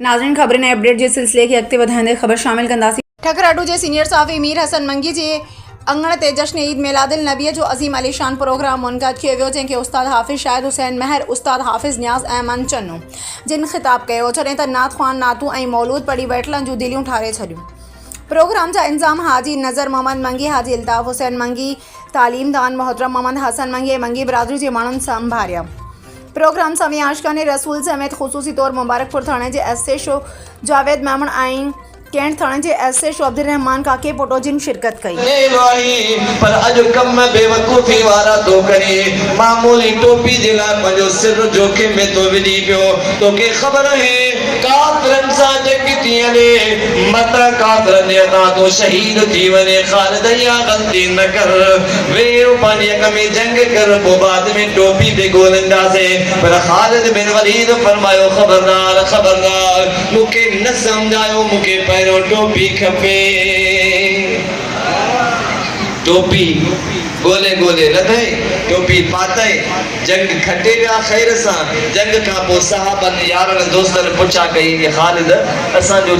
नाज़रीन खबर ने अपडेट जे सिलसिले की अॻिते वधाईंदे ख़बर शामिल कंदासीं। ठकराडू जे सीनियर साफ़ी मीर हसन मंगी जे अंगण ते जश्न ईद मिलादुल नबी जो अज़ीम आलीशान प्रोग्राम मुनक़द कियो वियो, जंहिंखे उस्ताद हाफ़िज़ शाहिद हुसैन महर, उस्ताद हाफ़िज़ नियाज़ अहमद चन्नू जिन ख़िताब कयो, छॾे त नात ख़्वान नातूं ऐं मौलूद पढ़ी वेठलनि जूं दिलियूं ठारे छॾियूं। प्रोग्राम जा इंज़ाम हाजी नज़र मोहम्मद मंगी, हाजी अल्ताफ़ हुसैन मंगी, तालीमदान मोहतरम मोहम्मद हसन मंगी ऐं मंगी बिरादरी जे माण्हुनि संभारिया। प्रोग्राम समी आशिकाने रसूल समेत ख़ुसूसी तौर मुबारकपुर थाणे जे SHO जावेद मेमन ऐं कैंट थाणे जे SHO अब्दुर्रहमान काके पोटो जिन शिरकत कई। पर अॼु कम बेवकूफ़ी वारा तो करे, मामूली टोपी जे लाइ पंहिंजो सिर जोखिम में तो विझी पियो। तोखे ख़बर है काफ़िरनि सां जंग थी वञे, मत काफ़िरनि जे हथां तो शहीद थी वञे। ख़ालिद इहा ग़लती न कर, वे पंहिंजे अॻ में जंग कर, पोइ बाद में टोपी ते ॻोल्हींदासीं। पर ख़ालिद बिन वलीद फरमायो, ख़बरदार ख़बरदार, मूंखे न सम्झायो, मूंखे पहिरियों टोपी खपे। टोपी गोले गोले लधई, टोपी पातई, जंग खटे विया ख़ैर सां। जंग खां पोइ सहाबनि यारनि दोस्तनि पुछा कई कि ख़ालिद असांजो